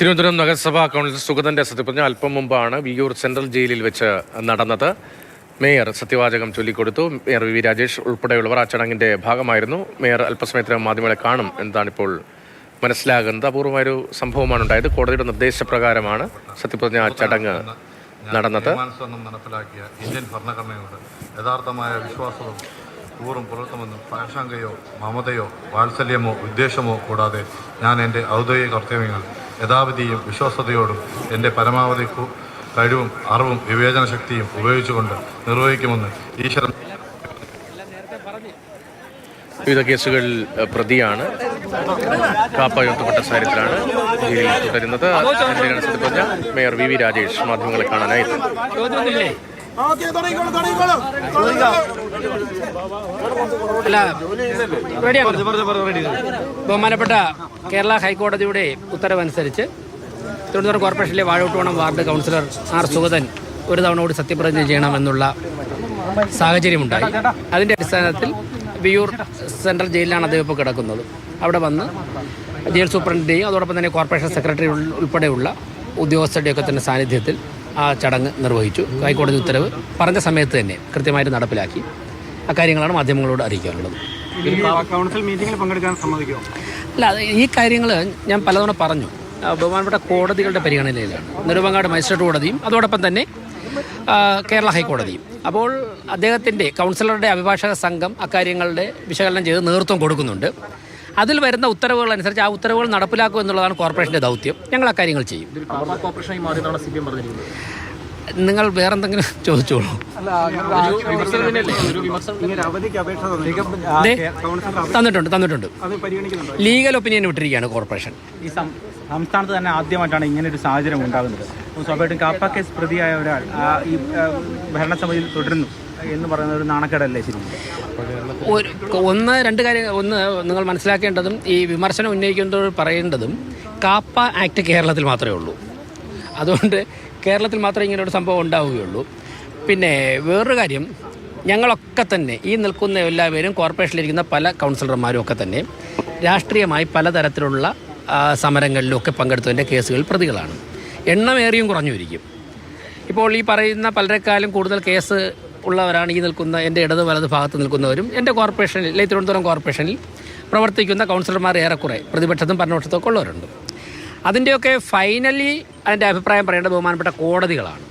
തിരുവനന്തപുരം നഗരസഭാ കൗൺസിൽ സുഗതന്റെ സത്യപ്രതിജ്ഞ അല്പം മുമ്പാണ് വിയ്യൂർ സെൻട്രൽ ജയിലിൽ വെച്ച് നടന്നത്. മേയർ സത്യവാചകം ചൊല്ലിക്കൊടുത്തു. മേയർ വി രാജേഷ് ഉൾപ്പെടെയുള്ളവർ ആ ചടങ്ങിന്റെ ഭാഗമായിരുന്നു. മേയർ അല്പസമയത്തിനകം മാധ്യമങ്ങളെ കാണും എന്നാണിപ്പോൾ മനസ്സിലാകുന്നത്. അപൂർവമായൊരു സംഭവമാണ് ഉണ്ടായത്. കോടതിയുടെ നിർദ്ദേശപ്രകാരമാണ് സത്യപ്രതിജ്ഞ ചടങ്ങ് നടന്നത്. നടപ്പിലാക്കിയ ഇന്ത്യൻ ഭരണഘടനയോട് യഥാർത്ഥമായ വിശ്വാസവും പൂർവ്വം പുലർത്തുമെന്നും പാഷാങ്കയോ മമതയോ വാത്സല്യമോ ഉദ്ദേശമോ കൂടാതെ ഞാൻ എൻ്റെ ഔദ്യോഗിക കർത്തവ്യങ്ങൾ യഥാവിധിയും വിശ്വാസതയോടും എൻ്റെ പരമാവധി കഴിവും അറിവും വിവേചന ശക്തിയും ഉപയോഗിച്ചുകൊണ്ട് നിർവഹിക്കുമെന്ന് ഈശ്വരൻ. വിവിധ കേസുകളിൽ പ്രതിയാണ്. കാപ്പ ഉയർത്തപ്പെട്ട സാഹചര്യത്തിലാണ് ജയിലിൽ തുടരുന്നത്. സത്യപ്രതിജ്ഞ മേയർ വി രാജേഷ് മാധ്യമങ്ങളെ കാണാനായി. ബഹുമാനപ്പെട്ട കേരള ഹൈക്കോടതിയുടെ ഉത്തരവനുസരിച്ച് തിരുവനന്തപുരം കോർപ്പറേഷനിലെ വാഴോട്ടുവണം വാർഡ് കൗൺസിലർ ആർ സുഗതൻ ഒരു തവണ കൂടി സത്യപ്രതിജ്ഞ ചെയ്യണമെന്നുള്ള സാഹചര്യമുണ്ടായി. അതിൻ്റെ അടിസ്ഥാനത്തിൽ വിയ്യൂർ സെൻട്രൽ ജയിലിലാണ് അദ്ദേഹം ഇപ്പോൾ കിടക്കുന്നത്. അവിടെ വന്ന് ജയിൽ സൂപ്രണ്ടിൻ്റെയും അതോടൊപ്പം തന്നെ കോർപ്പറേഷൻ സെക്രട്ടറി ഉൾപ്പെടെയുള്ള ഉദ്യോഗസ്ഥരുടെയൊക്കെ തന്നെ സാന്നിധ്യത്തിൽ ആ ചടങ്ങ് നിർവഹിച്ചു. ഹൈക്കോടതി ഉത്തരവ് പറഞ്ഞ സമയത്ത് തന്നെ കൃത്യമായിട്ട് നടപ്പിലാക്കി. അക്കാര്യങ്ങളാണ് മാധ്യമങ്ങളോട് അറിയിക്കാനുള്ളത്. കൗൺസിൽ മീറ്റിംഗിൽ പങ്കെടുക്കാൻ സമ്മതിക്കുമോ? അല്ല, ഈ കാര്യങ്ങൾ ഞാൻ പലതവണ പറഞ്ഞു. ബഹുമാനപ്പെട്ട കോടതികളുടെ പരിഗണനയിലാണ്. നെടുമങ്ങാട് മജിസ്ട്രേറ്റ് കോടതിയും അതോടൊപ്പം തന്നെ കേരള ഹൈക്കോടതിയും. അപ്പോൾ അദ്ദേഹത്തിൻ്റെ കൗൺസിലറുടെ അഭിഭാഷക സംഘം അക്കാര്യങ്ങളുടെ വിശകലനം ചെയ്ത് നേതൃത്വം കൊടുക്കുന്നുണ്ട്. അതിൽ വരുന്ന ഉത്തരവുകൾ അനുസരിച്ച് ആ ഉത്തരവുകൾ നടപ്പിലാക്കുക എന്നുള്ളതാണ് കോർപ്പറേഷൻ്റെ ദൗത്യം. ഞങ്ങൾ ആ കാര്യങ്ങൾ ചെയ്യും. നിങ്ങൾ വേറെന്തെങ്കിലും ചോദിച്ചോളൂ. തന്നിട്ടുണ്ട്. ലീഗൽ ഒപ്പീനിയൻ വിട്ടിരിക്കുകയാണ് കോർപ്പറേഷൻ. ഈ സംസ്ഥാനത്ത് തന്നെ ആദ്യമായിട്ടാണ് ഇങ്ങനെ ഒരു സാഹചര്യം ഉണ്ടാകുന്നത്. സ്വാഭാവികമായിട്ടും കാപ്പ കേസ് പ്രതിയായ ഒരാൾ ഈ ഭരണസമിതിയിൽ തുടരുന്നു എന്ന് പറയുന്ന ഒരു നാണക്കേടല്ലേ ശരിക്കും? രണ്ട് കാര്യങ്ങൾ. ഒന്ന്, നിങ്ങൾ മനസ്സിലാക്കേണ്ടതും ഈ വിമർശനം ഉന്നയിക്കുന്നവർ പറയേണ്ടതും കാപ്പ ആക്ട് കേരളത്തിൽ മാത്രമേ ഉള്ളൂ. അതുകൊണ്ട് കേരളത്തിൽ മാത്രമേ ഇങ്ങനെ ഒരു സംഭവം ഉണ്ടാവുകയുള്ളൂ. പിന്നെ വേറൊരു കാര്യം, ഞങ്ങളൊക്കെ തന്നെ ഈ നിൽക്കുന്ന എല്ലാവരും കോർപ്പറേഷനിലിരിക്കുന്ന പല കൗൺസിലർമാരും ഒക്കെ തന്നെ രാഷ്ട്രീയമായി പലതരത്തിലുള്ള സമരങ്ങളിലൊക്കെ പങ്കെടുത്തതിൻ്റെ കേസുകൾ പ്രതികളാണ്. എണ്ണമേറിയും കുറഞ്ഞുമിരിക്കും. ഇപ്പോൾ ഈ പറയുന്ന പലരെക്കാളും കൂടുതൽ കേസ് ഉള്ളവരാണ് ഈ നിൽക്കുന്ന എൻ്റെ ഇടത് വലത് ഭാഗത്ത് നിൽക്കുന്നവരും എൻ്റെ കോർപ്പറേഷനിൽ, തിരുവനന്തപുരം കോർപ്പറേഷനിൽ പ്രവർത്തിക്കുന്ന കൗൺസിലർമാർ ഏറെക്കുറെ പ്രതിപക്ഷത്തും ഭരണപക്ഷത്തൊക്കെ ഉള്ളവരുണ്ട്. അതിൻ്റെയൊക്കെ ഫൈനലി അതിൻ്റെ അഭിപ്രായം പറയേണ്ട ബഹുമാനപ്പെട്ട കോടതികളാണ്.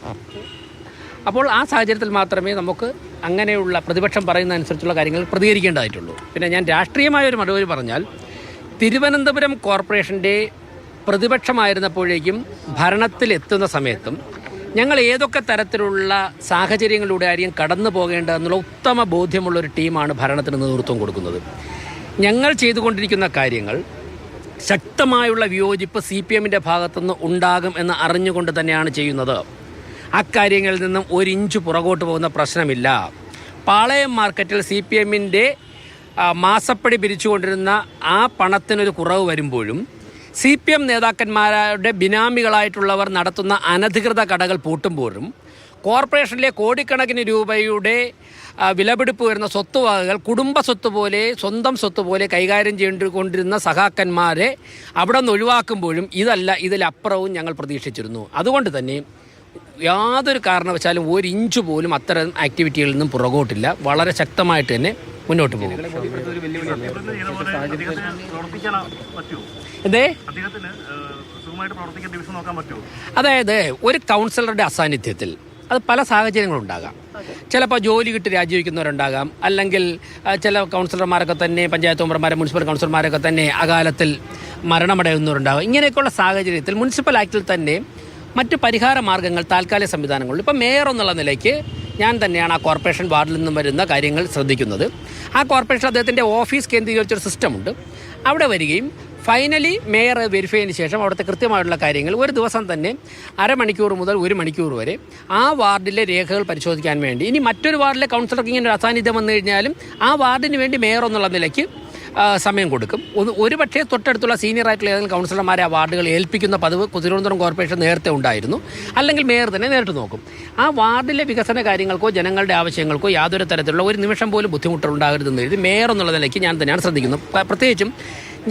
അപ്പോൾ ആ സാഹചര്യത്തിൽ മാത്രമേ നമുക്ക് അങ്ങനെയുള്ള പ്രതിപക്ഷം പറയുന്ന അനുസരിച്ചുള്ള കാര്യങ്ങൾ പ്രതികരിക്കേണ്ടതായിട്ടുള്ളൂ. പിന്നെ ഞാൻ രാഷ്ട്രീയമായൊരു മറുപടി പറഞ്ഞാൽ, തിരുവനന്തപുരം കോർപ്പറേഷൻ്റെ പ്രതിപക്ഷമായിരുന്നപ്പോഴേക്കും ഭരണത്തിലെത്തുന്ന സമയത്തും ഞങ്ങൾ ഏതൊക്കെ തരത്തിലുള്ള സാഹചര്യങ്ങളിലൂടെ ആയിരിക്കും കടന്നു പോകേണ്ടതെന്നുള്ള ഉത്തമ ബോധ്യമുള്ളൊരു ടീമാണ് ഭരണത്തിന് നേതൃത്വം കൊടുക്കുന്നത്. ഞങ്ങൾ ചെയ്തുകൊണ്ടിരിക്കുന്ന കാര്യങ്ങൾ ശക്തമായുള്ള വിയോജിപ്പ് CPM-ൻ്റെ ഭാഗത്തുനിന്ന് ഉണ്ടാകും എന്ന് അറിഞ്ഞുകൊണ്ട് തന്നെയാണ് ചെയ്യുന്നത്. അക്കാര്യങ്ങളിൽ നിന്നും ഒരിഞ്ച് പുറകോട്ട് പോകുന്ന പ്രശ്നമില്ല. പാളയം മാർക്കറ്റിൽ CPM-ൻ്റെ മാസപ്പടി പിരിച്ചുകൊണ്ടിരുന്ന ആ പണത്തിനൊരു കുറവ് വരുമ്പോഴും CPM നേതാക്കന്മാരുടെ ബിനാമികളായിട്ടുള്ളവർ നടത്തുന്ന അനധികൃത കടകൾ പൂട്ടുമ്പോഴും കോർപ്പറേഷനിലെ കോടിക്കണക്കിന് രൂപയുടെ വിലപിടിപ്പ് വരുന്ന സ്വത്തുവകകൾ കുടുംബ സ്വത്ത് പോലെ, സ്വന്തം സ്വത്ത് പോലെ കൈകാര്യം ചെയ്തുകൊണ്ടിരുന്ന സഖാക്കന്മാരെ അവിടെ നിന്ന് ഒഴിവാക്കുമ്പോഴും ഇതല്ല ഇതിലപ്പുറവും ഞങ്ങൾ പ്രതീക്ഷിച്ചിരുന്നു. അതുകൊണ്ട് തന്നെ യാതൊരു കാരണവശാലും ഒരിഞ്ച് പോലും അത്തരം ആക്ടിവിറ്റികളിൽ നിന്നും പുറകോട്ടില്ല. വളരെ ശക്തമായിട്ട് തന്നെ മുന്നോട്ട് പോകും. അതായത് ഒരു കൗൺസിലറുടെ അസാന്നിധ്യത്തിൽ അത് പല സാഹചര്യങ്ങളുണ്ടാകാം. ചിലപ്പോൾ ജോലി കിട്ടി രാജിവെക്കുന്നവരുണ്ടാകാം, അല്ലെങ്കിൽ ചില കൗൺസിലർമാരൊക്കെ തന്നെ, പഞ്ചായത്ത് മെമ്പർമാരെ, മുനിസിപ്പൽ കൗൺസിലർമാരൊക്കെ തന്നെ അകാലത്തിൽ മരണമടയുന്നവരുണ്ടാകും. ഇങ്ങനെയൊക്കെയുള്ള സാഹചര്യത്തിൽ മുനിസിപ്പൽ ആക്ടിൽ തന്നെ മറ്റ് പരിഹാര മാർഗ്ഗങ്ങൾ, താൽക്കാലിക സംവിധാനങ്ങളുണ്ട്. ഇപ്പോൾ മേയർ എന്നുള്ള നിലയ്ക്ക് ഞാൻ തന്നെയാണ് ആ കോർപ്പറേഷൻ വാർഡിൽ നിന്നും വരുന്ന കാര്യങ്ങൾ ശ്രദ്ധിക്കുന്നത്. ആ കോർപ്പറേഷൻ അദ്ദേഹത്തിൻ്റെ ഓഫീസ് കേന്ദ്രീകരിച്ചൊരു സിസ്റ്റമുണ്ട്. അവിടെ വരികയും ഫൈനലി മേയർ വെരിഫൈ ചെയ്തതിന് ശേഷം അവിടുത്തെ കൃത്യമായിട്ടുള്ള കാര്യങ്ങൾ ഒരു ദിവസം തന്നെ അരമണിക്കൂർ മുതൽ 1 മണിക്കൂർ വരെ ആ വാർഡിലെ രേഖകൾ പരിശോധിക്കാൻ വേണ്ടി, ഇനി മറ്റൊരു വാർഡിലെ കൗൺസിലർക്ക് ഇങ്ങനെ ഒരു അസാന്നിധ്യം വന്നു കഴിഞ്ഞാലും ആ വാർഡിന് വേണ്ടി മേയർ എന്നുള്ള നിലയ്ക്ക് സമയം കൊടുക്കും. ഒരു പക്ഷേ തൊട്ടടുത്തുള്ള സീനിയർ ആയിട്ടുള്ള ഏതെങ്കിലും കൗൺസിലർമാരെ ആ വാർഡുകൾ ഏൽപ്പിക്കുന്ന പതിവ് തിരുവനന്തപുരം കോർപ്പറേഷൻ നേരത്തെ ഉണ്ടായിരുന്നു. അല്ലെങ്കിൽ മേയർ തന്നെ നേരിട്ട് നോക്കും. ആ വാർഡിലെ വികസന കാര്യങ്ങൾക്കോ ജനങ്ങളുടെ ആവശ്യങ്ങൾക്കോ യാതൊരു തരത്തിലുള്ള ഒരു നിമിഷം പോലും ബുദ്ധിമുട്ടുണ്ടാകരുതെന്ന് എഴുതി മേയർ എന്നുള്ള നിലയ്ക്ക് ഞാൻ തന്നെയാണ് ശ്രദ്ധിക്കുന്നത്. പ്രത്യേകിച്ചും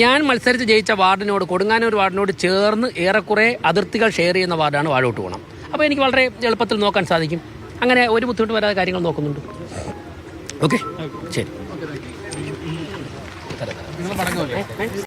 ഞാൻ മത്സരിച്ച് ജയിച്ച വാർഡിനോട്, കൊടുങ്ങാനൂർ വാർഡിനോട് ചേർന്ന് ഏറെക്കുറെ അതിർത്തികൾ ഷെയർ ചെയ്യുന്ന വാർഡാണ് വാഴോട്ടുകോണം. അപ്പോൾ എനിക്ക് വളരെ എളുപ്പത്തിൽ നോക്കാൻ സാധിക്കും. അങ്ങനെ ഒരു ബുദ്ധിമുട്ട് വരാതെ കാര്യങ്ങൾ നോക്കുന്നുണ്ട്. ഓക്കെ, ശരി.